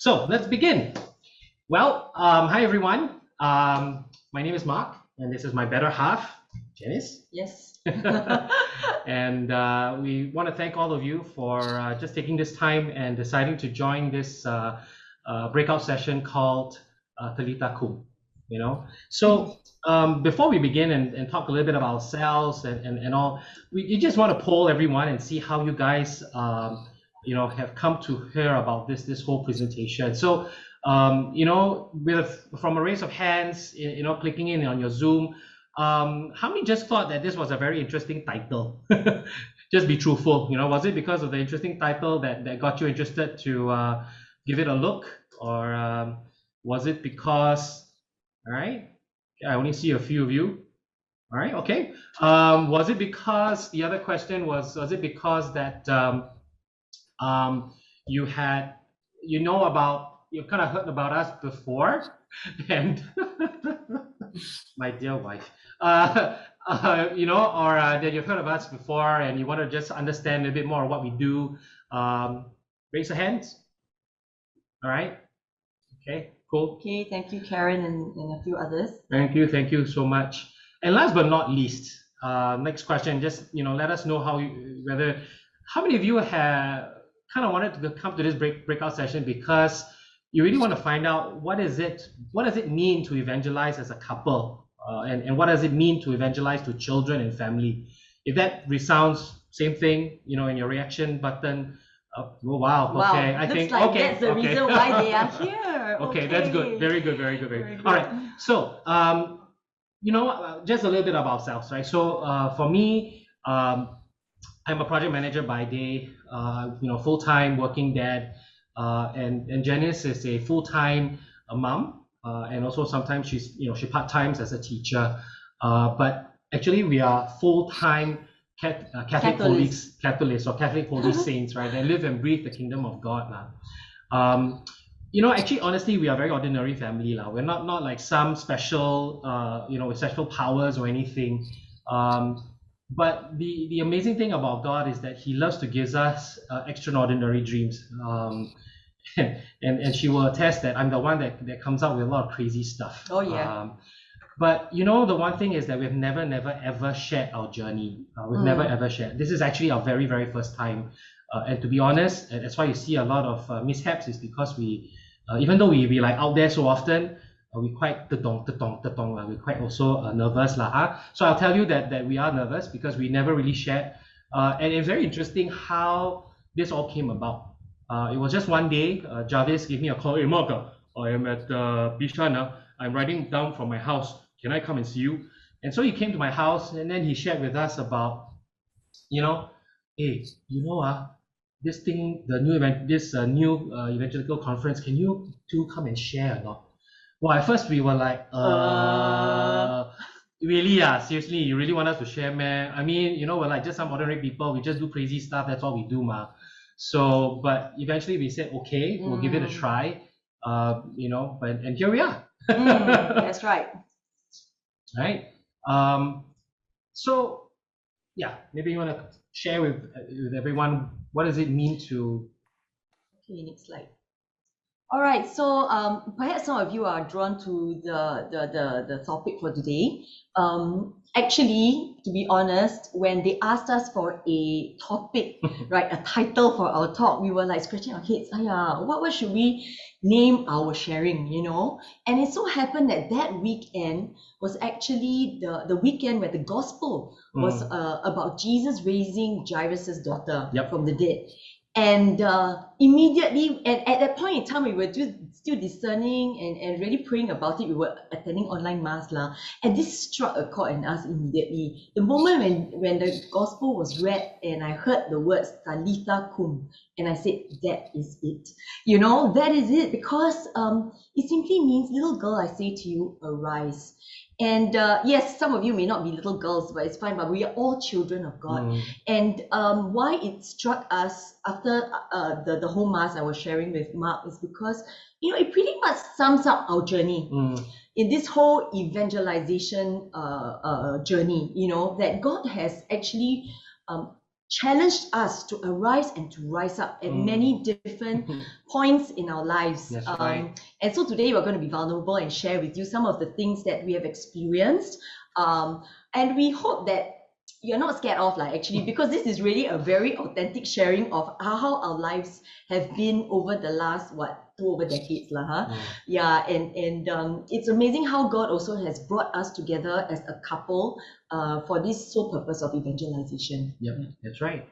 So let's begin. Well, hi everyone. My name is Mark, and this is my better half, Janice. Yes. And we want to thank all of you for just taking this time and deciding to join this breakout session called Talitha, Koum. You know, so before we begin and talk a little bit about ourselves and all, we just want to poll everyone and see how you guys have come to hear about this whole presentation. So from a raise of hands, clicking in on your Zoom, how many just thought that this was a very interesting title? Just be truthful. Was it because of the interesting title that got you interested to give it a look, or was it because? All right, I only see a few of you. All right, okay. Was it because the other question was it because that you've kind of heard about us before, and my dear wife, or that you've heard of us before and you want to just understand a bit more of what we do? Raise your hands. All right. Okay, cool. Okay, thank you, Karen, and a few others. Thank you so much. And last but not least, next question, just let us know how many of you have kind of wanted to come to this breakout session because you really want to find out what does it mean to evangelize as a couple, and what does it mean to evangelize to children and family. If that resounds same thing, in your reaction button. Oh, wow. Okay, I think like okay. That's the reason why they are here. Okay, that's good. Very good. Very good. All right. So, just a little bit about ourselves, right? So, for me, I'm a project manager by day. Full-time working dad, and Janice is a full-time mom, and also sometimes she part-times as a teacher. But actually, we are full-time Catholic Catholyst or Catholic holy saints, right? They live and breathe the kingdom of God. Actually, honestly, we are a very ordinary family. We're not like some special, with special powers or anything. But the amazing thing about God is that He loves to give us extraordinary dreams. And she will attest that I'm the one that comes out with a lot of crazy stuff. Oh, yeah. But the one thing is that we've never ever shared our journey. We've never ever shared. This is actually our very, very first time. And to be honest, that's why you see a lot of mishaps, is because we, even though we like out there so often, we quite we're quite also nervous So I'll tell you that we are nervous because we never really shared. And it's very interesting how this all came about. It was just one day, Jarvis gave me a call. Hey, Mark, I am at Bishan. I'm riding down from my house. Can I come and see you? And so he came to my house, and then he shared with us about, hey, this thing, the new event, this new evangelical conference, can you two come and share or not? Well, at first we were like, really? Seriously, you really want us to share, man? I mean, we're like just some ordinary people. We just do crazy stuff. That's all we do, ma. So, but eventually we said, okay, we'll give it a try. And here we are. That's right. Right. So, yeah, maybe you want to share with everyone, what does it mean to? Okay, next slide. All right, so perhaps some of you are drawn to the topic for today. Actually, to be honest, when they asked us for a topic, right, a title for our talk, we were like scratching our heads. What should we name our sharing, And it so happened that weekend was actually the weekend where the gospel was about Jesus raising Jairus' daughter from the dead. And immediately, and at that point in time, we were still discerning and really praying about it. We were attending online mass and this struck a chord in us immediately. The moment when the gospel was read and I heard the words Talitha, Koum, and I said, that is it. That is it, because it simply means, little girl, I say to you, arise. And yes, some of you may not be little girls, but it's fine. But we are all children of God. And why it struck us after the whole mass I was sharing with Mark is because, it pretty much sums up our journey in this whole evangelization journey, that God has actually challenged us to arise and to rise up at many different points in our lives. That's right. And so today we're going to be vulnerable and share with you some of the things that we have experienced. And we hope that you're not scared of, like, actually, because this is really a very authentic sharing of how our lives have been over the last, 2 over decades lah, huh? Yeah, and it's amazing how God also has brought us together as a couple for this sole purpose of evangelization. Yep, that's right.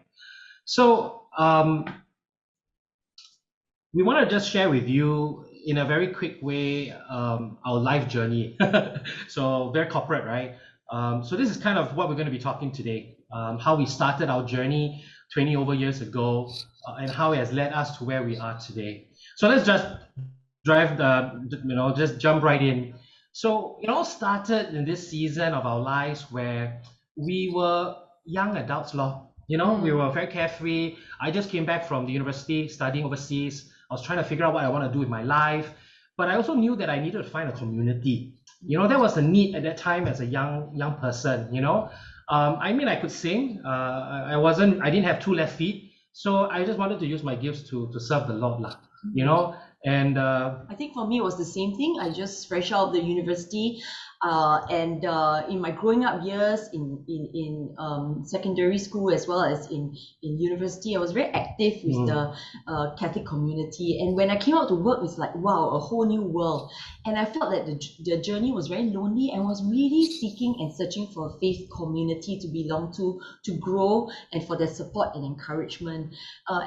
So we want to just share with you in a very quick way our life journey. So very corporate, right? So this is kind of what we're going to be talking today. How we started our journey 20 over years ago, and how it has led us to where we are today. So let's just just jump right in. So it all started in this season of our lives where we were young adults, we were very carefree. I just came back from the university studying overseas. I was trying to figure out what I want to do with my life, but I also knew that I needed to find a community. There was a need at that time as a young person. I mean, I could sing. I didn't have 2 left feet, so I just wanted to use my gifts to serve the Lord, And I think for me it was the same thing. I just fresh out of the university, and in my growing up years in secondary school as well as in university, I was very active with the Catholic community. And when I came out to work, it's like, wow, a whole new world. And I felt that the journey was very lonely, and was really seeking and searching for a faith community to belong to grow, and for their support and encouragement.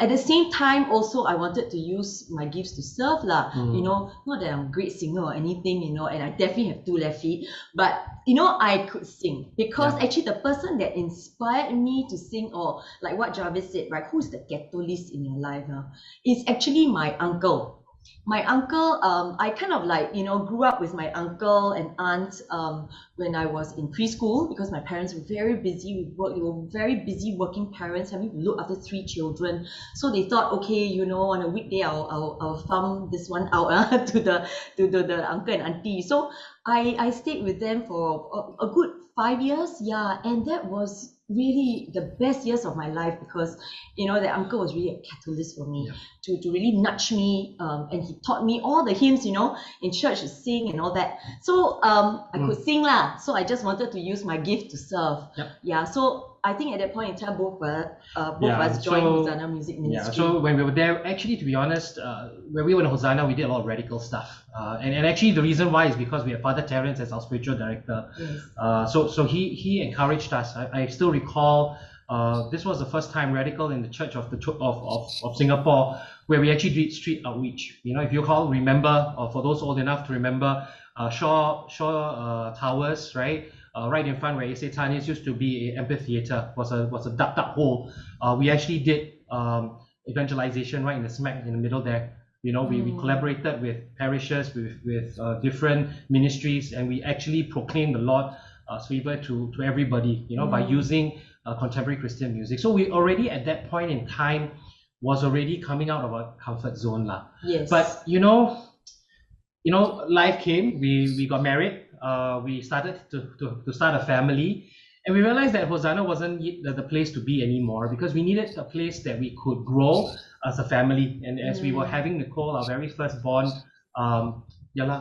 At the same time, also, I wanted to use my gifts to serve lah. Not that I'm a great singer or anything, and I definitely have 2 left feet, but I could sing, because actually the person that inspired me to sing, or like what Jarvis said, right, who's the Catholyst in your life, is actually my uncle. My uncle, I kind of grew up with my uncle and aunt when I was in preschool, because my parents were very busy with work. They were very busy working parents, having to look after 3 children. So they thought, okay, on a weekday I'll farm this one out to the uncle and auntie. So I stayed with them for a good 5 years, and that was really the best years of my life, because the uncle was really a catalyst for me to really nudge me, and he taught me all the hymns in church to sing and all that. So I could sing lah, so I just wanted to use my gift to serve. So I think at that point in time, both of us joined Hosanna Music Ministry. So when we were there, actually, to be honest, when we were in Hosanna, we did a lot of radical stuff. And actually, the reason why is because we had Father Terence as our spiritual director. So he encouraged us. I still recall this was the first time radical in the Church of Singapore, where we actually did street outreach. If you remember, or for those old enough to remember, Shaw Towers, right? Right in front where Tanis used to be an amphitheater, was a dark hole. We actually did evangelization right in the middle there. We collaborated with parishes, with different ministries, and we actually proclaimed the Lord's favor to everybody, by using contemporary Christian music. So we already at that point in time was already coming out of our comfort zone lah. Yes. But life came. We got married. We started to start a family, and we realized that Hosanna wasn't the place to be anymore, because we needed a place that we could grow as a family. And as we were having Nicole, our very firstborn,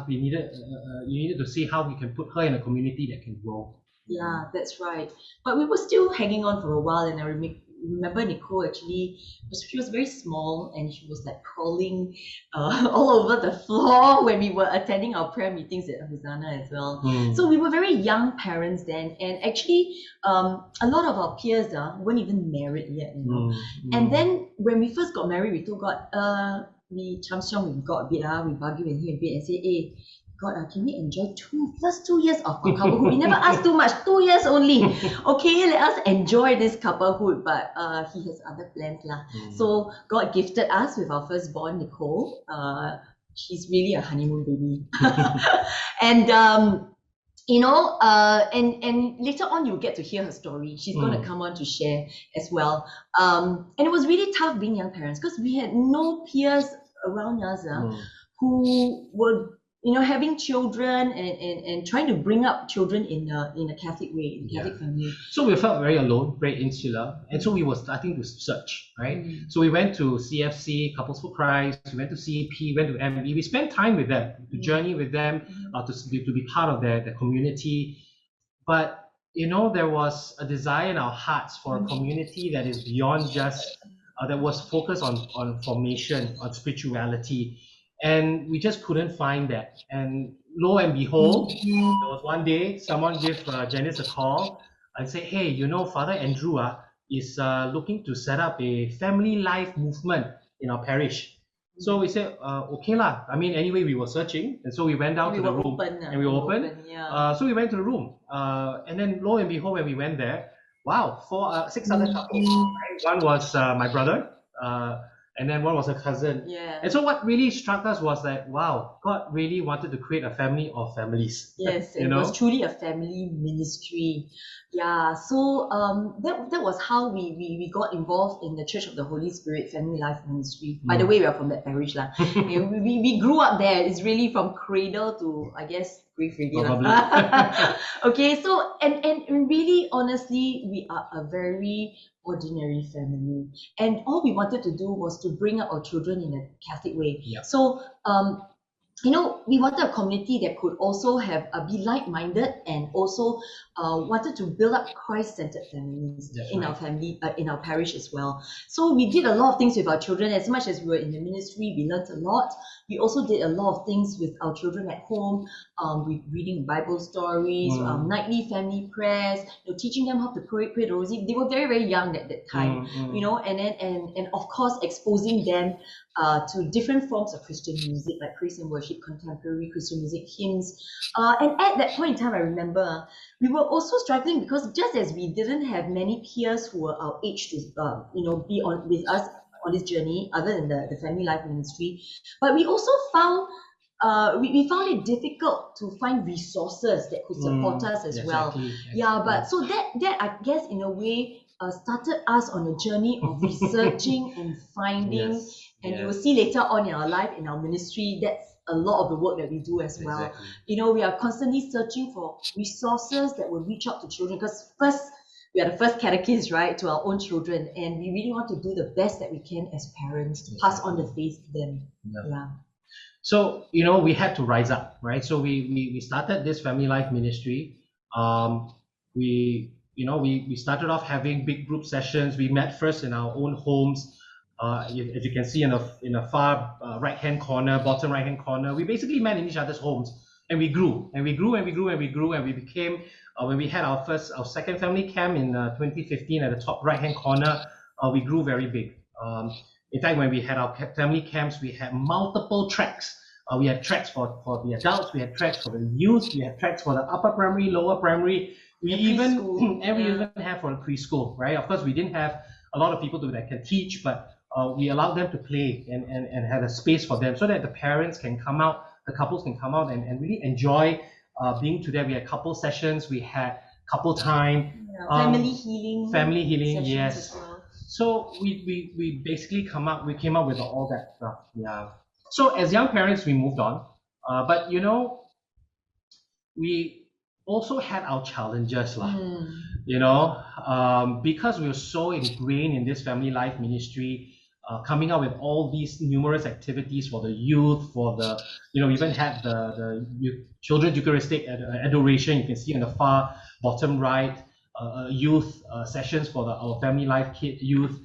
we needed to see how we can put her in a community that can grow. Yeah, that's right. But we were still hanging on for a while, and I remember Nicole actually, she was very small, and she was like crawling all over the floor when we were attending our prayer meetings at Hosanna as well. So we were very young parents then, and actually a lot of our peers weren't even married yet, And then when we first got married, we told God, we got a bit, we bargained with him a bit and said, hey, God, can we enjoy 2 years of couplehood? We never asked too much, 2 years only. Okay, let us enjoy this couplehood, but he has other plans lah. So God gifted us with our firstborn, Nicole. She's really a honeymoon baby. And and later on you'll get to hear her story. She's going to come on to share as well. And it was really tough being young parents, because we had no peers around us who were having children and trying to bring up children in a Catholic way, in Catholic family. So we felt very alone, very insular, and so we were starting to search, right? So we went to CFC, Couples for Christ, we went to CEP, went to MB. We spent time with them, to journey with them, to be part of their community. But there was a desire in our hearts for a community that is beyond just that was focused on formation, on spirituality, and we just couldn't find that. And lo and behold, there was one day someone gave Janice a call and say, "Hey, Father Andrew is looking to set up a family life movement in our parish." So we said, okay lah. I mean, anyway, we were searching, and so we went down to the room, and we were open. So we went to the room, and then lo and behold, when we went there, wow, 6 other couples. Right? One was my brother, and then one was a cousin. And so what really struck us was that, wow, God really wanted to create a family of families. Yes, it was truly a family ministry. Yeah, so that was how we got involved in the Church of the Holy Spirit Family Life Ministry. By the way, we are from that parish lah. we grew up there. It's really from cradle to, I guess, grave really. Okay, so and really honestly, we are a very ordinary family, and all we wanted to do was to bring up our children in a Catholic way. So we wanted a community that could also be like-minded and also wanted to build up Christ-centered families in our family, in our parish as well. So we did a lot of things with our children. As much as we were in the ministry, we learned a lot. We also did a lot of things with our children at home, reading Bible stories, nightly family prayers, teaching them how to pray the rosary. They were very, very young at that time, and then and of course exposing them to different forms of Christian music like praise and worship, contemporary Christian music, hymns. And at that point in time, I remember we were also struggling because just as we didn't have many peers who were our age to be on with us on this journey, other than the family life ministry, but we also found we found it difficult to find resources that could support us as well. But so that I guess in a way started us on a journey of researching and finding. And you will see later on in our life, in our ministry, that's a lot of the work that we do as well. We are constantly searching for resources that will reach out to children, because first, we are the first catechists, right, to our own children, and we really want to do the best that we can as parents to pass on the faith to them. So, we had to rise up, right? So we started this family life ministry. We started off having big group sessions. We met first in our own homes. As you can see in a far right-hand corner, bottom right-hand corner, we basically met in each other's homes, and we grew, and we grew, and we grew, and we grew, and we became, when we had our second family camp in 2015 at the top right-hand corner, we grew very big. In fact, when we had our family camps, we had multiple tracks. We had tracks for the adults, we had tracks for the youth, we had tracks for the upper primary, lower primary, we even have for the preschool, right? Of course, we didn't have a lot of people that can teach, but we allowed them to play and had a space for them so that the parents can come out, the couples can come out and really enjoy being together. We had couple sessions, we had couple time, family healing, yes. Well. So we basically came up with all that stuff. So as young parents, we moved on, but we also had our challenges because we were so ingrained in this family life ministry. Coming up with all these numerous activities for the youth, for the, even had the children's Eucharistic adoration, you can see on the far bottom right, youth sessions for our family life youth.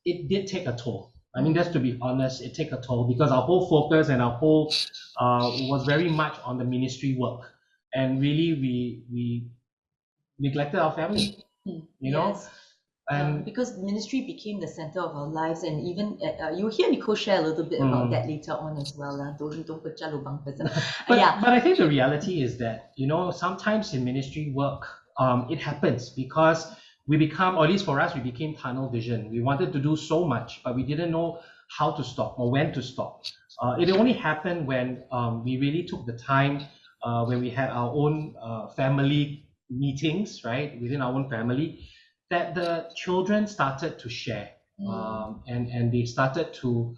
It did take a toll. I mean, just to be honest, it took a toll because our whole focus and our whole was very much on the ministry work. And really, we neglected our family, Yes. And because ministry became the center of our lives, and even you'll hear Nicole share a little bit about that later on as well. Don't pecah lubang first. But I think the reality is that sometimes in ministry work, it happens because we become, or at least for us, we became tunnel vision. We wanted to do so much, but we didn't know how to stop or when to stop. It only happened when we really took the time, when we had our own family meetings, right, within our own family, that the children started to share and they started to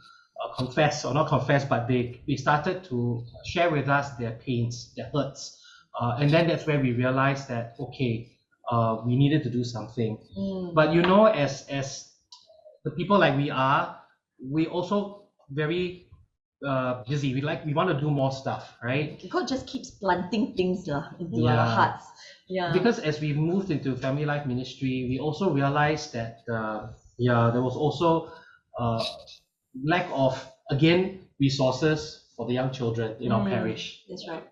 confess, or not confess, but they started to share with us their pains, their hurts. And then that's where we realized that, okay, we needed to do something. But you know, as the people like we are, we also very busy. We want to do more stuff, right? God just keeps planting things into our hearts. Yeah. Because as we moved into BE.live Ministry, we also realized that there was also lack of, again, resources for the young children in our parish. That's right.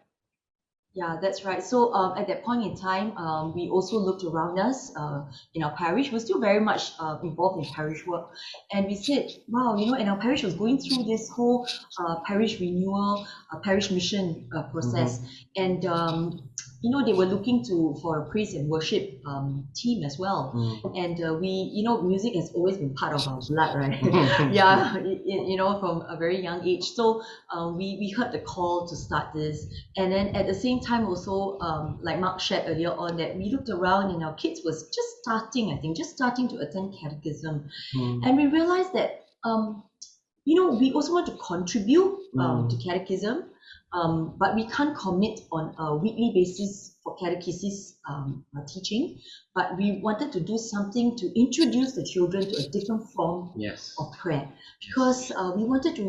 Yeah, that's right. So at that point in time, we also looked around us in our parish. We're still very much involved in parish work. And we said, wow, you know, and our parish was going through this whole parish renewal, parish mission process. And, you know, they were looking for a praise and worship team as well. And we, you know, music has always been part of our blood, right? Yeah, you know, from a very young age. So we heard the call to start this. And then at the same time also, like Mark shared earlier on, that we looked around and our kids was just starting to attend catechism. And we realized that, you know, we also want to contribute to catechism, but we can't commit on a weekly basis for catechesis teaching, but we wanted to do something to introduce the children to a different form of prayer, because we wanted to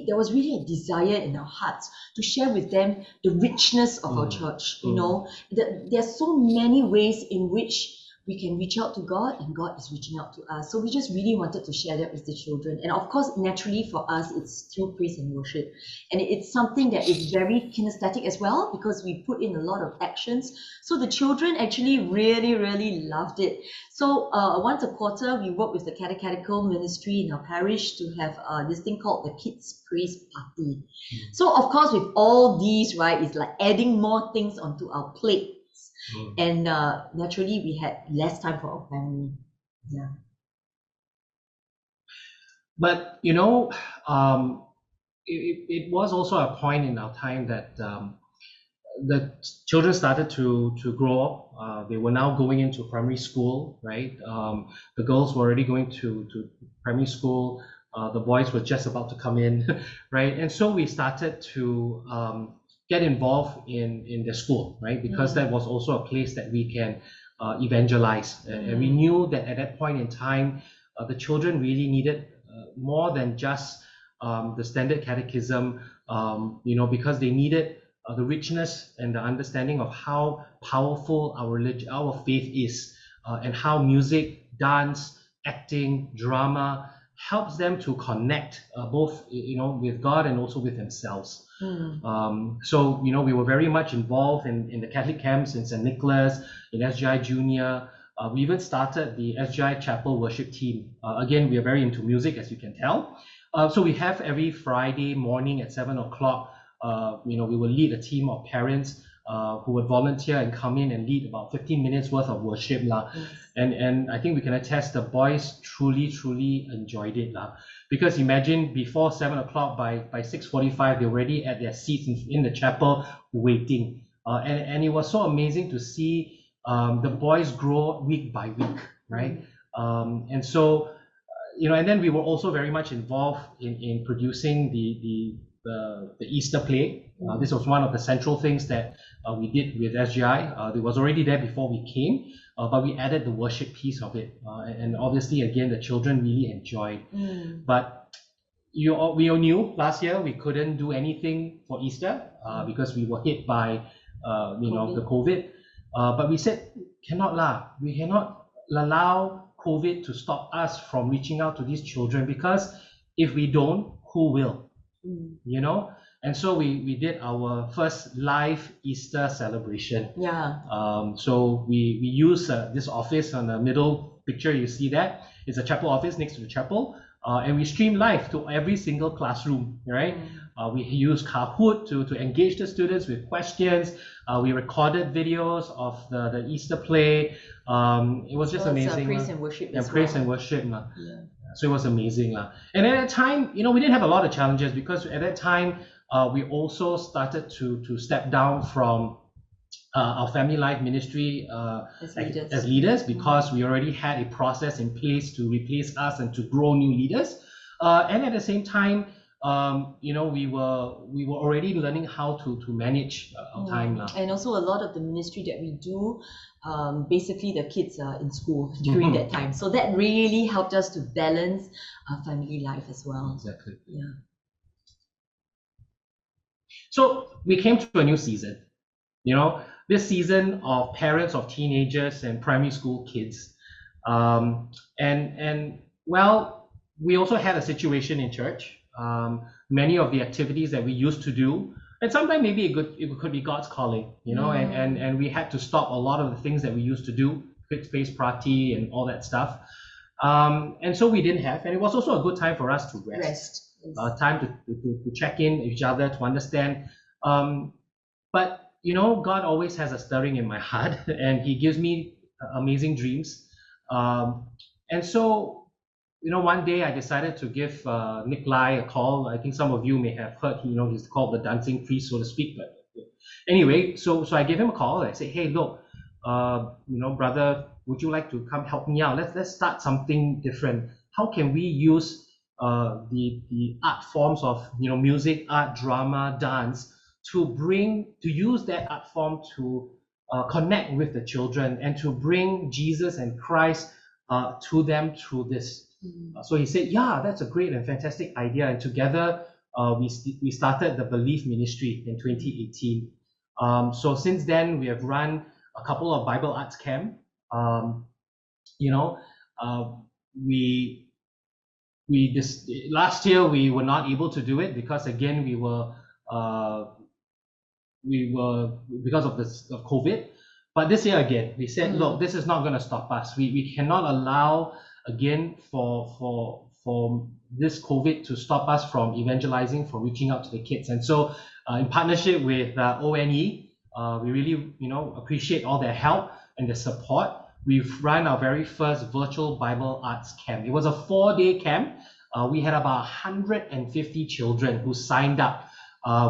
there was really a desire in our hearts to share with them the richness of our church. You know, there's so many ways in which we can reach out to God, and God is reaching out to us. So we just really wanted to share that with the children. And of course, naturally for us, it's through praise and worship. And it's something that is very kinesthetic as well, because we put in a lot of actions. So the children actually really, really loved it. So once a quarter, we work with the catechetical ministry in our parish to have this thing called the Kids Praise Party. So of course, with all these, right, it's like adding more things onto our plate. And naturally, we had less time for our family. Yeah. But you know, it was also a point in our time that the children started to grow up. They were now going into primary school, right? The girls were already going to primary school. The boys were just about to come in, right? And so we started to get involved in the school, right? Because that was also a place that we can evangelize. And we knew that at that point in time, the children really needed more than just the standard catechism, you know, because they needed the richness and the understanding of how powerful our faith is, and how music, dance, acting, drama helps them to connect both, you know, with God and also with themselves. So, you know, we were very much involved in the Catholic camps in St. Nicholas, in SGI Junior. We even started the SGI Chapel worship team. Again, we are very into music, as you can tell. So we have every Friday morning at 7 o'clock, you know, we will lead a team of parents who would volunteer and come in and lead about 15 minutes worth of worship. And I think we can attest the boys truly enjoyed it. Because imagine before 7 o'clock, by 6:45, they're already at their seats in the chapel waiting. And it was so amazing to see the boys grow week by week, right? And so, you know, and then we were also very much involved in producing the Easter play. This was one of the central things that we did with SGI. It was already there before we came, but we added the worship piece of it. And obviously, again, the children really enjoyed. But we all knew last year we couldn't do anything for Easter because we were hit by you know, the COVID. But we said, we cannot allow COVID to stop us from reaching out to these children, because if we don't, who will? You know? And so we did our first live Easter celebration. So we use this office on the middle picture, you see that? It's a chapel office next to the chapel. And we stream live to every single classroom, right? We use Kahoot to engage the students with questions. We recorded videos of the Easter play. It was just amazing. Praise and worship. Praise and worship. So it was amazing. And at that time, you know, we didn't have a lot of challenges, because at that time, we also started to step down from our BE.live Ministry as leaders, because we already had a process in place to replace us and to grow new leaders. And at the same time, you know, we were already learning how to manage our time now. And also a lot of the ministry that we do, basically the kids are in school during that time. So that really helped us to balance our family life as well. Exactly. Yeah. So we came to a new season, you know, this season of parents of teenagers and primary school kids. And well, we also had a situation in church. Many of the activities that we used to do, and sometimes maybe it could be God's calling, you know, and we had to stop a lot of the things that we used to do, quick space party and all that stuff. And so we didn't have, and it was also a good time for us to rest. Time to check in with each other, to understand. But you know, God always has a stirring in my heart, and He gives me amazing dreams. And so, you know, one day I decided to give Nicole a call. I think some of you may have heard, you know, he's called the dancing priest, so to speak. But anyway, so I gave him a call. I said, hey, look, you know, brother, would you like to come help me out? Let's start something different. How can we use the art forms of, you know, music, art, drama, dance, to use that art form to connect with the children and to bring Jesus and Christ to them through this. So he said, yeah, that's a great and fantastic idea. And together we started the BE.live Ministry in 2018. So since then we have run a couple of Bible arts camp. You know, this last year we were not able to do it because again we were because of COVID. But this year again, we said, look, this is not going to stop us. We cannot allow again for this COVID to stop us from evangelizing, from reaching out to the kids. And so, in partnership with ONE, we really, you know, appreciate all their help and their support. We've run our very first virtual Bible arts camp. It was a 4-day camp. We had about 150 children who signed up.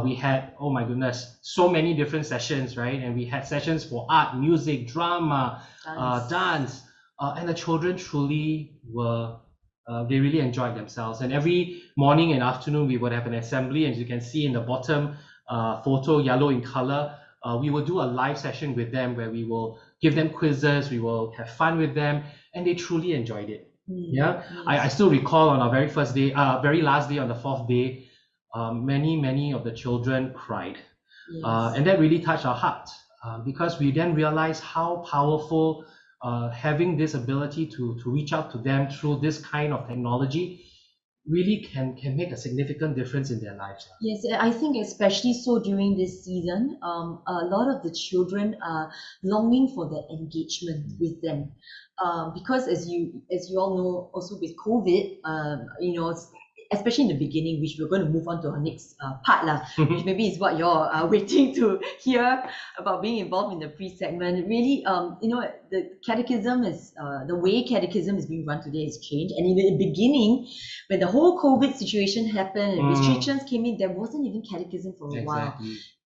We had, oh my goodness, so many different sessions, right? And we had sessions for art, music, drama, dance. And the children truly were, they really enjoyed themselves. And every morning and afternoon, we would have an assembly. As you can see in the bottom photo, yellow in color, we will do a live session with them where we will give them quizzes, we will have fun with them, and they truly enjoyed it. Yeah, I still recall on our very first day, very last day, on the 4th day, many of the children cried. And that really touched our heart because we then realized how powerful having this ability to reach out to them through this kind of technology really can make a significant difference in their lives. Yes, I think especially so during this season, a lot of the children are longing for that engagement with them, because as you all know, also with COVID, you know, especially in the beginning, which we're going to move on to our next part, which maybe is what you're waiting to hear about being involved in the pre-segment. Really, you know, the catechism is, the way catechism is being run today has changed. And in the beginning, when the whole COVID situation happened and restrictions came in, there wasn't even catechism for a while.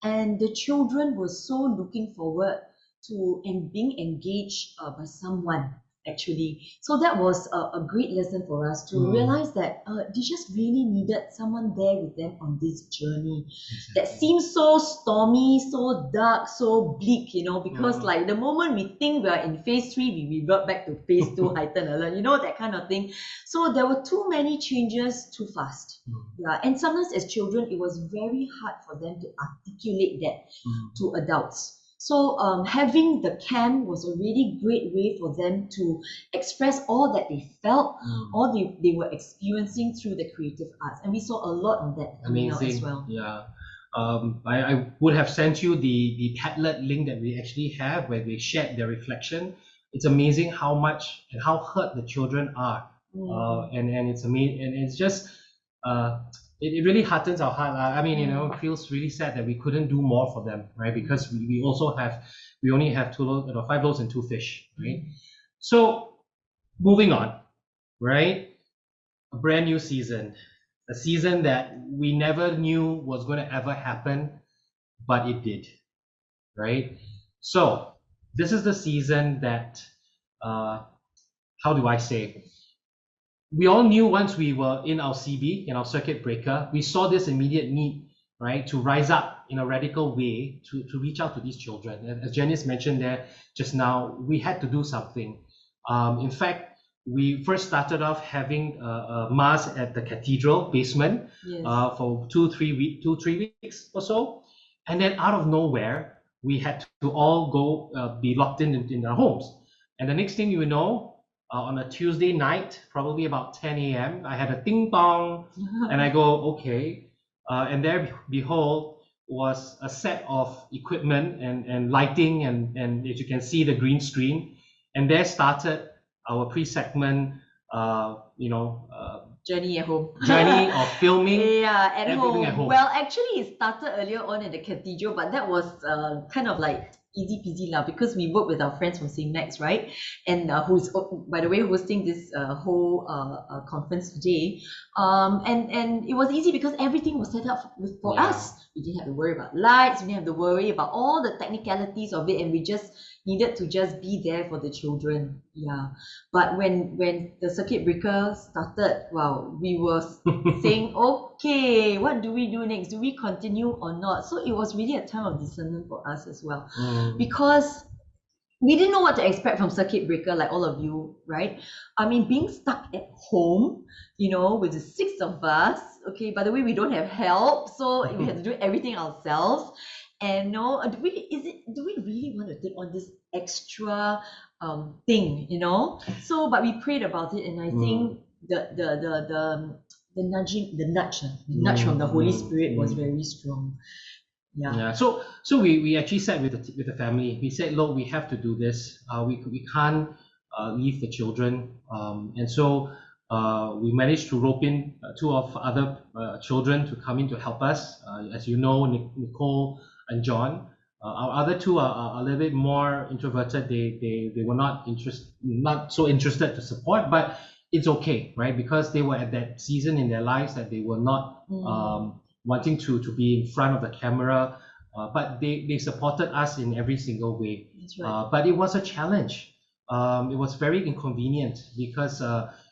And the children were so looking forward to being engaged by someone, actually. So that was a great lesson for us to realize that they just really needed someone there with them on this journey that seems so stormy, so dark, so bleak, you know, because like the moment we think we are in phase 3, we revert back to phase 2, heightened alert, you know, that kind of thing. So there were too many changes too fast. Yeah, and sometimes as children, it was very hard for them to articulate that to adults. So having the camp was a really great way for them to express all that they felt, all they were experiencing through the creative arts. And we saw a lot of that coming out as well. Yeah. I would have sent you the Padlet link that we actually have where they shared their reflection. It's amazing how much and how hurt the children are. And it's amazing, and it's just it really heartens our heart. I mean, you know, it feels really sad that we couldn't do more for them, right? Because we only have 5 loaves and 2 fish, right? So moving on, right? A brand new season, a season that we never knew was going to ever happen, but it did, right? So this is the season that, how do I say? we all knew once we were in our CB, in our circuit breaker, we saw this immediate need, right, to rise up in a radical way to reach out to these children. And as Janice mentioned there just now, we had to do something. In fact, we first started off having a mass at the cathedral basement for 2-3 weeks or so. And then out of nowhere, we had to all go be locked in our homes. And the next thing you know, on a Tuesday night, probably about 10 a.m., I had a ding dong, and I go, okay. And there, behold, was a set of equipment and lighting, and as you can see, the green screen. And there started our pre-segment, journey at home. journey of filming. Yeah, at everything home. at home. Well, actually, it started earlier on at the cathedral, but that was kind of like easy peasy now because we work with our friends from St. Max, right? And who's, by the way, hosting this whole conference today. And it was easy because everything was set up for us. We didn't have to worry about lights, we didn't have to worry about all the technicalities of it, and we just needed to just be there for the children. Yeah. But when the circuit breaker started, wow, we were saying, okay, what do we do next? Do we continue or not? So it was really a time of discernment for us as well. Because we didn't know what to expect from circuit breaker, like all of you, right? I mean, being stuck at home, with the 6 of us. Okay, by the way, we don't have help, so we had to do everything ourselves. And do we really want to take on this extra thing, So, but we prayed about it, and I think the nudge from the Holy Spirit was very strong. Yeah. So we actually said with the family, we said, look, we have to do this. We can't leave the children, and so we managed to rope in 2 of other children to come in to help us. As you know, Nicole and John. Our other 2 are a little bit more introverted. They were not so interested to support, but it's okay, right? Because they were at that season in their lives that they were not wanting to be in front of the camera, but they supported us in every single way. That's right. But it was a challenge. It was very inconvenient because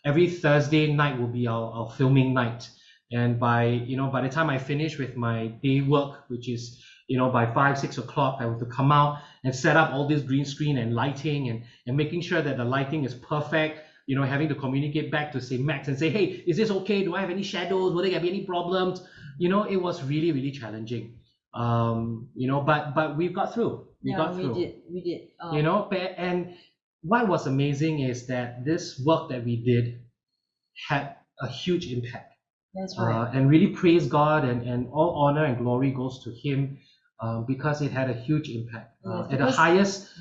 every Thursday night will be our filming night, and by the time I finish with my day work, which is by 5-6 o'clock, I have to come out and set up all this green screen and lighting and making sure that the lighting is perfect. Having to communicate back to St. Max and say, hey, is this okay? Do I have any shadows? Will there be any problems? It was really, really challenging. But we got through. We did. And what was amazing is that this work that we did had a huge impact. That's right. And really praise God, and all honor and glory goes to Him, because it had a huge impact. At the highest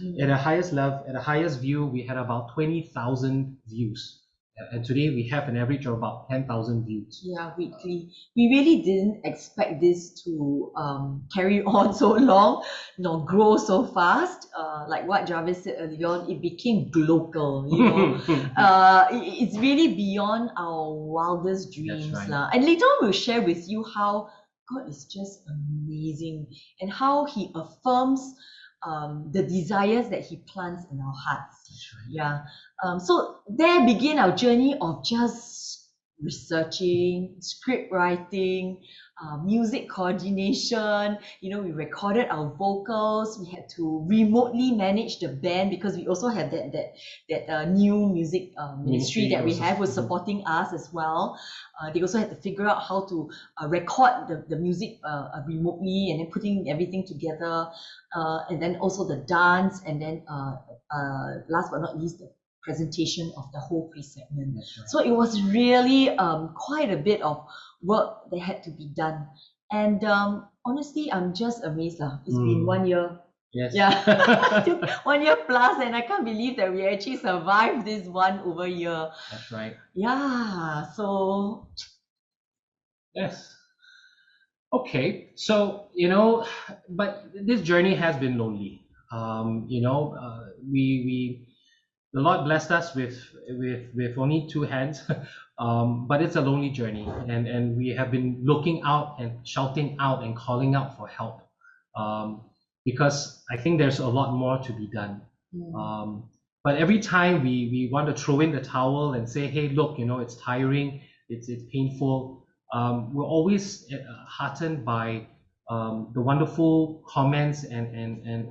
view, we had about 20,000 views. And today we have an average of about 10,000 views. Yeah, weekly. We really didn't expect this to carry on so long, nor grow so fast. Like what Jarvis said earlier on, it became global. It's really beyond our wildest dreams. That's right. And later on, we'll share with you how God is just amazing and how He affirms the desires that He plants in our hearts. That's right. Yeah. So there begin our journey of just researching, script writing, music coordination. We recorded our vocals. We had to remotely manage the band because we also have that new music ministry that we have was supporting us as well. They also had to figure out how to record the music remotely and then putting everything together, and then also the dance, and then last but not least, the presentation of the whole pre-segment. Right. So it was really quite a bit of work that had to be done. And honestly, I'm just amazed. It's been 1 year. Yes. Yeah. 1 year plus, and I can't believe that we actually survived this 1 over year. That's right. Yeah. So. Yes. Okay. So, but this journey has been lonely. The Lord blessed us with only 2 hands, but it's a lonely journey, and we have been looking out and shouting out and calling out for help, because I think there's a lot more to be done. But every time we want to throw in the towel and say, hey, look, it's tiring, it's painful, we're always heartened by the wonderful comments and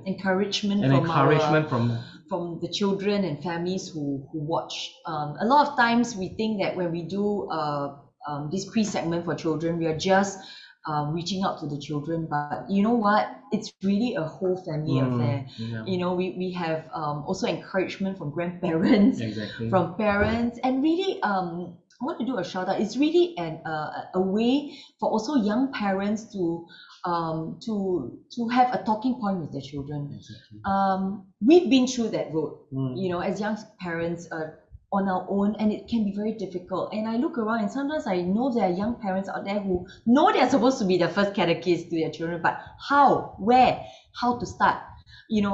encouragement from from the children and families who watch. A lot of times we think that when we do this pre-segment for children, we are just reaching out to the children, but you know what? It's really a whole family affair. yeah. We have also encouragement from grandparents, Exactly. from parents, and really I want to do a shout out. It's really a way for also young parents to have a talking point with their children. Exactly. We've been through that road, as young parents on our own, and it can be very difficult. And I look around, and sometimes I know there are young parents out there who know they're supposed to be the first catechist to their children, but how, where, how to start?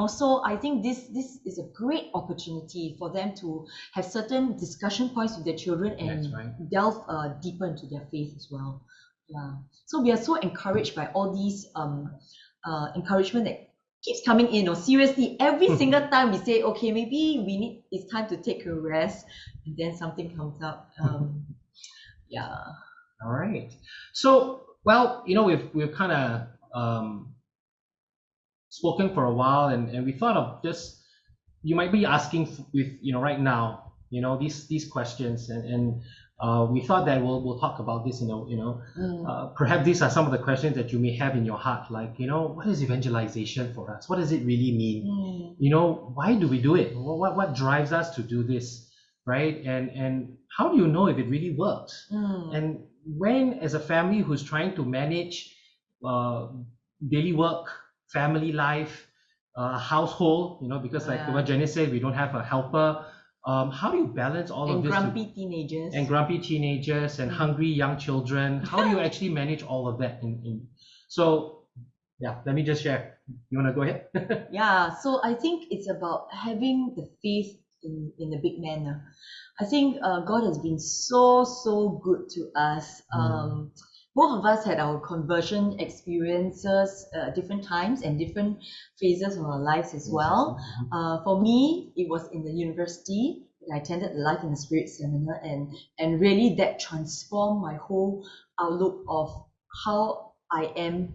So I think this is a great opportunity for them to have certain discussion points with their children and delve deeper into their faith as well. Yeah. So we are so encouraged by all these encouragement that keeps coming in. Seriously, every single time we say, okay, maybe it's time to take a rest, and then something comes up. Yeah. All right. So, well, we've kind of spoken for a while, and we thought of just, you might be asking with right now these questions, and we thought that we'll talk about this. Perhaps these are some of the questions that you may have in your heart, like what is evangelization for us? What does it really mean? Why do we do it? What drives us to do this, right? And how do you know if it really works? And when, as a family who's trying to manage daily work, family life, household, because like what Janice said, we don't have a helper. How do you balance all of this? And grumpy teenagers and hungry young children. How do you actually manage all of that? So, yeah, let me just share. You want to go ahead? Yeah, so I think it's about having the faith in the big man. I think God has been so good to us. Both of us had our conversion experiences different times and different phases of our lives as well. For me, it was in the university. I attended the Life in the Spirit seminar, and really that transformed my whole outlook of how I am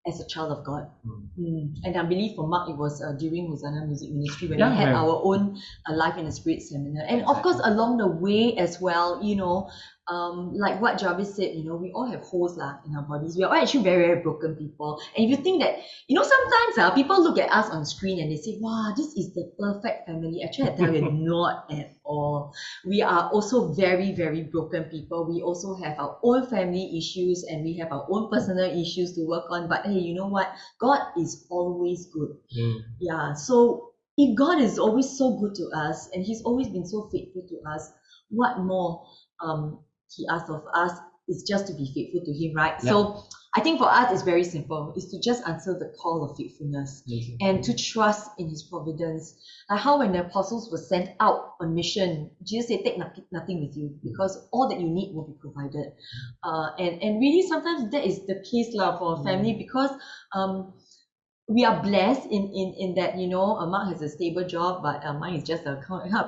as a child of God. And I believe for Mark, it was during Hosanna Music Ministry when we had our own Life in the Spirit seminar. And of course, along the way as well, like what Jarvis said, we all have holes in our bodies. We are all actually very, very broken people. And if you think that, sometimes people look at us on screen and they say, wow, this is the perfect family. Actually, I tell you, not at all. We are also very, very broken people. We also have our own family issues and we have our own personal issues to work on. But hey, you know what? God is always good. Yeah. So if God is always so good to us and He's always been so faithful to us, what more He asks of us is just to be faithful to Him, right? So I think for us, it's very simple. It's to just answer the call of faithfulness and to trust in His providence. Like how when the apostles were sent out on mission, Jesus said, take nothing with you because all that you need will be provided. And really sometimes that is the case for a family because we are blessed in that, Mark has a stable job, but mine is just a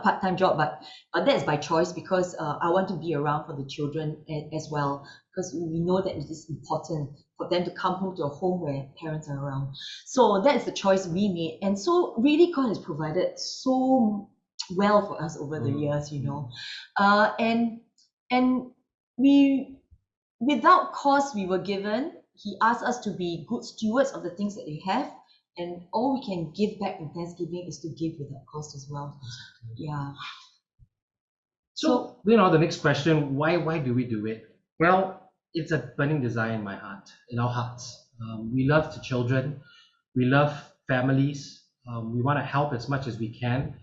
part-time job, but that's by choice because I want to be around for the children as well, because we know that it is important for them to come home to a home where parents are around. So that's the choice we made. And so really God has provided so well for us over the years, and we, without cause, we were given. He asks us to be good stewards of the things that we have, and all we can give back in thanksgiving is to give without cost as well. Yeah. So the next question: why do we do it? Well, it's a burning desire in my heart, in our hearts. We love the children, we love families. We want to help as much as we can.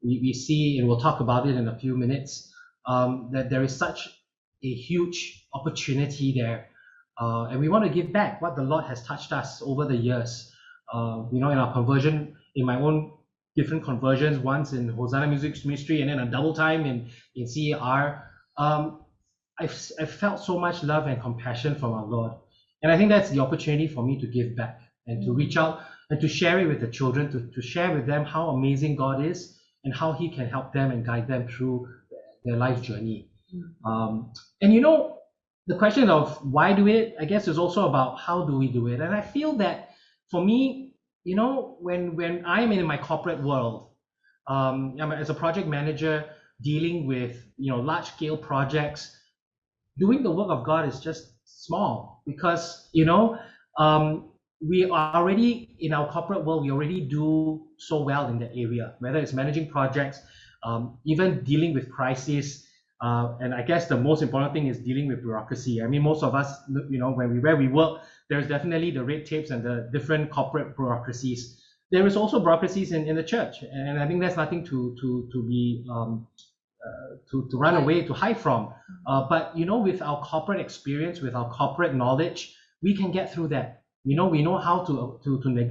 We see, and we'll talk about it in a few minutes, that there is such a huge opportunity there. And we want to give back what the Lord has touched us over the years. In our conversion, in my own different conversions, once in Hosanna Music Ministry and then a double time in CAR, I felt so much love and compassion from our Lord. And I think that's the opportunity for me to give back and to reach out and to share it with the children, to share with them how amazing God is and how He can help them and guide them through their life journey. Mm. And the question of why do it, I guess, is also about how do we do it. And I feel that for me, when I'm in my corporate world, as a project manager dealing with large scale projects, doing the work of God is just small because we are already in our corporate world, we already do so well in that area, whether it's managing projects, even dealing with crisis. And I guess the most important thing is dealing with bureaucracy. I mean, most of us, where we work, there's definitely the red tapes and the different corporate bureaucracies. There is also bureaucracies in the church, and I think there's nothing to be to run away, to hide from. But with our corporate experience, with our corporate knowledge, we can get through that. We know how to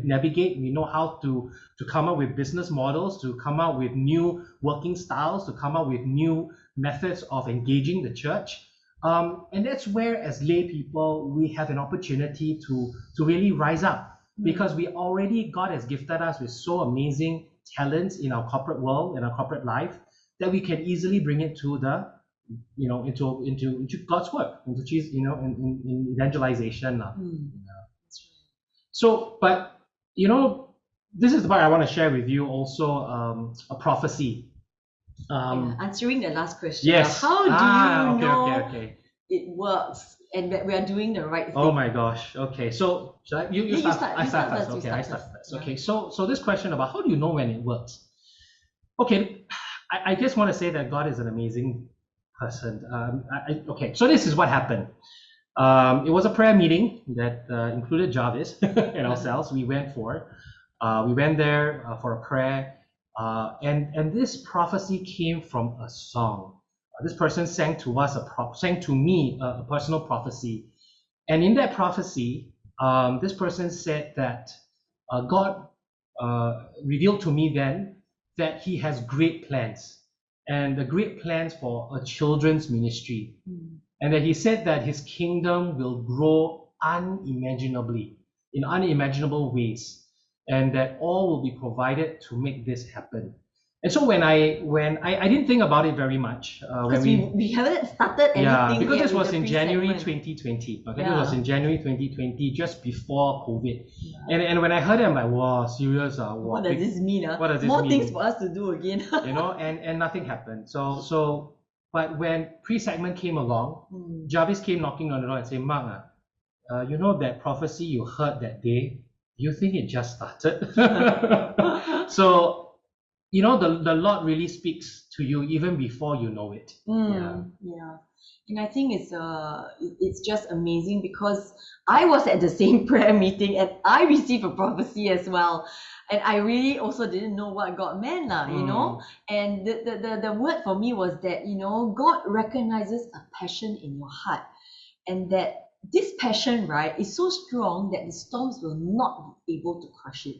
navigate. We know how to come up with business models, to come up with new working styles, to come up with new methods of engaging the church. And that's where, as lay people, we have an opportunity to really rise up, because God has gifted us with so amazing talents in our corporate world, in our corporate life, that we can easily bring it to the into God's work, into in evangelization. So, but this is the part I want to share with you also, a prophecy. Answering the last question. Yes. How do you know okay. it works and that we are doing the right thing? Oh my gosh. Okay. So should you start? I start first. Okay, I start first. Yeah. Okay. So this question about how do you know when it works? Okay, I just want to say that God is an amazing person. Okay, so this is what happened. It was a prayer meeting that included Jarvis and ourselves. We went there for a prayer, and this prophecy came from a song. This person sang to me a personal prophecy, and in that prophecy, this person said that God revealed to me then that He has great plans, and the great plans for a children's ministry. And that He said that His kingdom will grow unimaginably, in unimaginable ways, and that all will be provided to make this happen. And so when I didn't think about it very much, because we haven't started anything. Yeah, because yet this was in January pre-segment. 2020. Okay, Yeah. it was in January 2020, just before COVID. Yeah. And when I heard it, I'm like, wow, serious? What does this mean? What does this More mean? things for us to do again. And nothing happened. So but when pre-segment came along, Jarvis came knocking on the door and said, Mark, that prophecy you heard that day, do you think it just started? So the Lord really speaks to you even before you know it. Yeah. And I think it's just amazing because I was at the same prayer meeting and I received a prophecy as well. And I really also didn't know what God meant, And the word for me was that, God recognizes a passion in your heart, and that this passion, right, is so strong that the storms will not be able to crush it.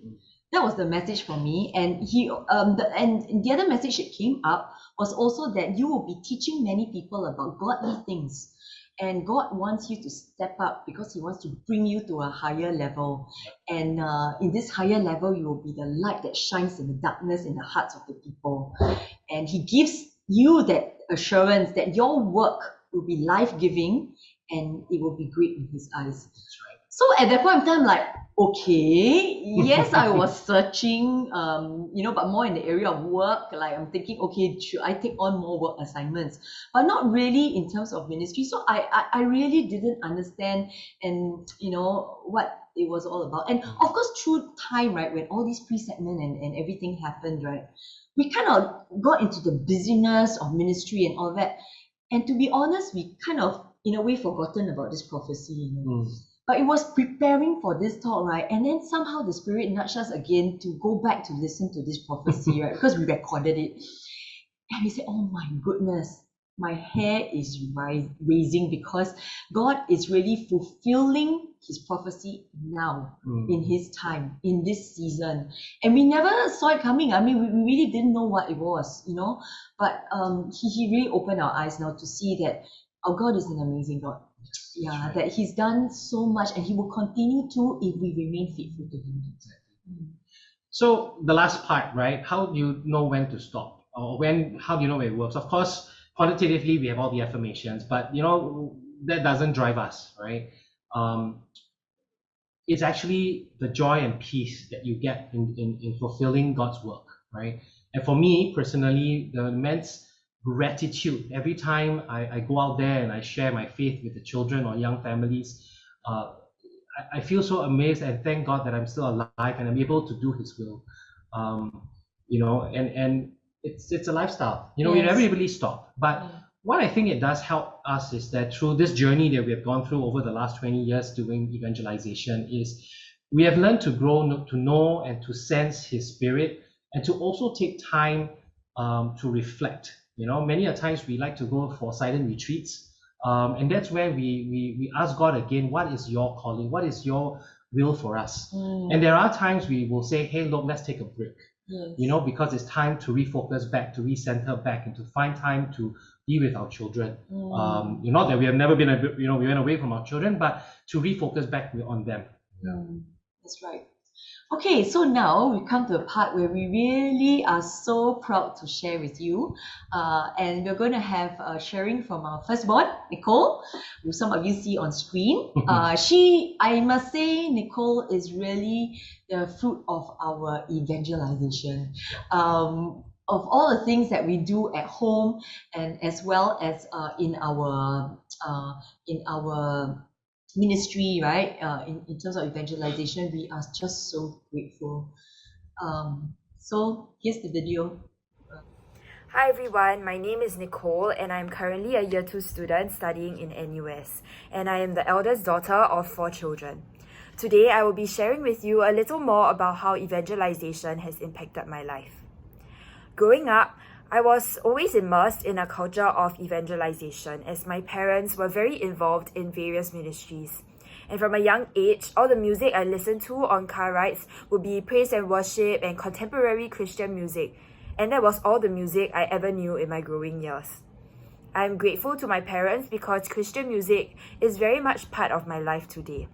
That was the message for me. And the other message that came up was also that you will be teaching many people about godly things. And God wants you to step up because He wants to bring you to a higher level. And in this higher level, you will be the light that shines in the darkness in the hearts of the people. And He gives you that assurance that your work will be life-giving and it will be great in His eyes. That's right. So at that point in time, like, okay, yes, I was searching, but more in the area of work. Like, I'm thinking, okay, should I take on more work assignments? But not really in terms of ministry. So I really didn't understand and what it was all about. And of course, through time, right, when all these pre-segment and everything happened, right, we kind of got into the busyness of ministry and all that. And to be honest, we kind of, in a way, forgotten about this prophecy. But it was preparing for this talk, right? And then somehow the Spirit nudged us again to go back to listen to this prophecy, right? Because we recorded it. And we said, oh my goodness, my hair is raising because God is really fulfilling His prophecy now, in His time, in this season. And we never saw it coming. I mean, we really didn't know what it was, But He really opened our eyes now to see that our God is an amazing God. Yeah, right. That He's done so much and He will continue to if we remain faithful to Him. So the last part, right? How do you know when to stop, or how do you know when it works? Of course, quantitatively we have all the affirmations, but that doesn't drive us, right? Um, it's actually the joy and peace that you get in fulfilling God's work, right? And for me personally, the immense gratitude every time I go out there and I share my faith with the children or young families. Uh, I feel so amazed and thank God that I'm still alive and I'm able to do His will. And it's a lifestyle. We never Yes. really stop. But what I think it does help us is that through this journey that we have gone through over the last 20 years doing evangelization, is we have learned to grow, to know and to sense His Spirit, and to also take time to reflect. Many a times we like to go for silent retreats. And that's where we ask God again, what is your calling? What is your will for us? And there are times we will say, hey, look, let's take a break. Yes. Because it's time to refocus back, to recenter back, and to find time to be with our children. Not that we have never been, we went away from our children, but to refocus back on them. That's right. Okay, so now we come to a part where we really are so proud to share with you. And we're going to have sharing from our firstborn, Nicole, who some of you see on screen. I must say, Nicole is really the fruit of our evangelization. Of all the things that we do at home and as well as in our ministry, right? In terms of evangelization, we are just so grateful. So here's the video. Hi everyone, my name is Nicole and I'm currently a Year 2 student studying in NUS, and I am the eldest daughter of 4 children. Today I will be sharing with you a little more about how evangelization has impacted my life. Growing up, I was always immersed in a culture of evangelization as my parents were very involved in various ministries. And from a young age, all the music I listened to on car rides would be praise and worship and contemporary Christian music. And that was all the music I ever knew in my growing years. I am grateful to my parents because Christian music is very much part of my life today.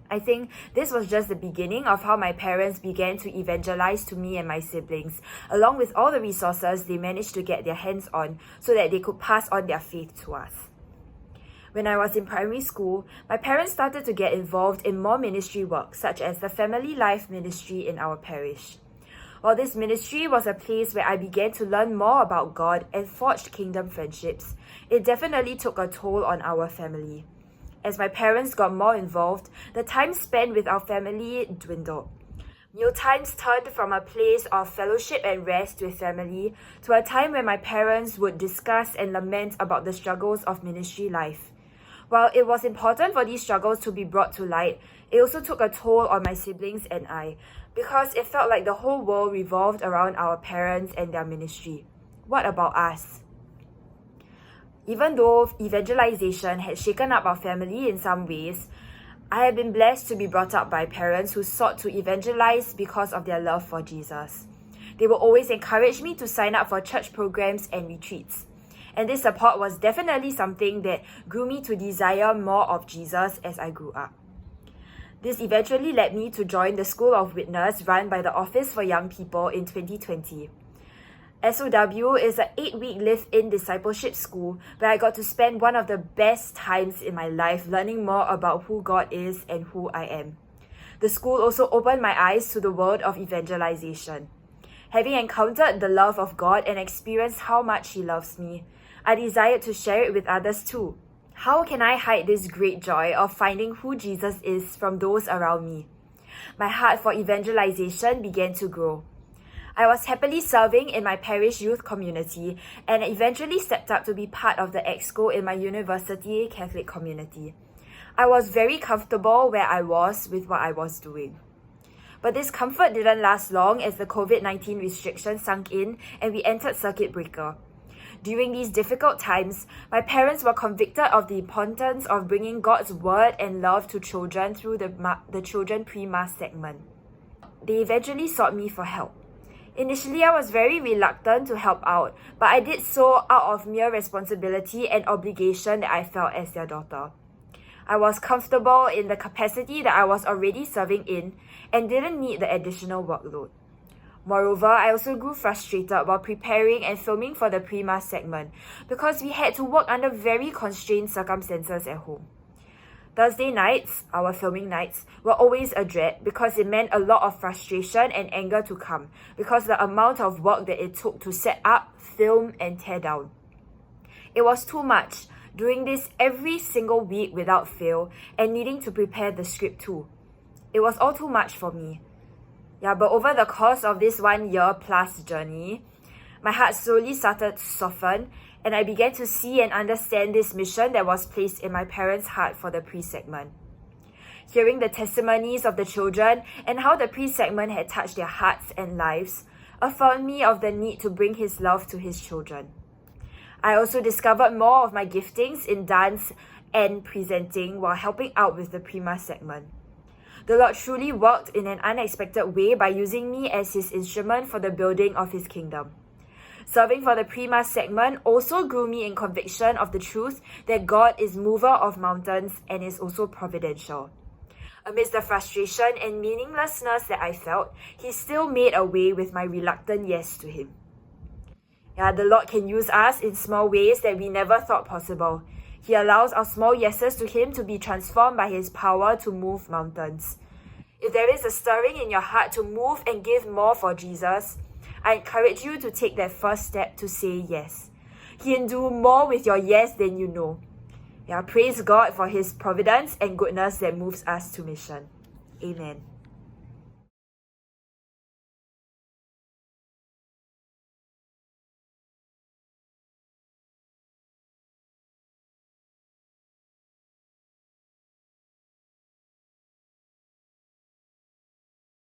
I think this was just the beginning of how my parents began to evangelize to me and my siblings, along with all the resources they managed to get their hands on so that they could pass on their faith to us. When I was in primary school, my parents started to get involved in more ministry work, such as the BE.live Ministry in our parish. While this ministry was a place where I began to learn more about God and forged kingdom friendships, it definitely took a toll on our family. As my parents got more involved, the time spent with our family dwindled. Meal times turned from a place of fellowship and rest with family to a time when my parents would discuss and lament about the struggles of ministry life. While it was important for these struggles to be brought to light, it also took a toll on my siblings and I, because it felt like the whole world revolved around our parents and their ministry. What about us? Even though evangelization had shaken up our family in some ways, I have been blessed to be brought up by parents who sought to evangelize because of their love for Jesus. They will always encourage me to sign up for church programs and retreats. And this support was definitely something that grew me to desire more of Jesus as I grew up. This eventually led me to join the School of Witness run by the Office for Young People in 2020. SOW is an 8-week live-in discipleship school where I got to spend one of the best times in my life learning more about who God is and who I am. The school also opened my eyes to the world of evangelization. Having encountered the love of God and experienced how much He loves me, I desired to share it with others too. How can I hide this great joy of finding who Jesus is from those around me? My heart for evangelization began to grow. I was happily serving in my parish youth community and eventually stepped up to be part of the EXCO in my university Catholic community. I was very comfortable where I was with what I was doing. But this comfort didn't last long as the COVID-19 restrictions sunk in and we entered circuit breaker. During these difficult times, my parents were convicted of the importance of bringing God's word and love to children through the children pre-mass segment. They eventually sought me for help. Initially, I was very reluctant to help out, but I did so out of mere responsibility and obligation that I felt as their daughter. I was comfortable in the capacity that I was already serving in and didn't need the additional workload. Moreover, I also grew frustrated while preparing and filming for the pre-mass segment because we had to work under very constrained circumstances at home. Thursday nights, our filming nights, were always a dread because it meant a lot of frustration and anger to come because the amount of work that it took to set up, film, and tear down. It was too much, doing this every single week without fail and needing to prepare the script too. It was all too much for me. But over the course of this 1 year plus journey, my heart slowly started to soften and I began to see and understand this mission that was placed in my parents' heart for the pre-segment. Hearing the testimonies of the children and how the pre-segment had touched their hearts and lives affirmed me of the need to bring His love to His children. I also discovered more of my giftings in dance and presenting while helping out with the pre-mass segment. The Lord truly worked in an unexpected way by using me as His instrument for the building of His kingdom. Serving for the pre-mass segment also grew me in conviction of the truth that God is mover of mountains and is also providential. Amidst the frustration and meaninglessness that I felt, He still made a way with my reluctant yes to Him. The Lord can use us in small ways that we never thought possible. He allows our small yeses to Him to be transformed by His power to move mountains. If there is a stirring in your heart to move and give more for Jesus, I encourage you to take that first step to say yes. He can do more with your yes than you know. Praise God for His providence and goodness that moves us to mission. Amen.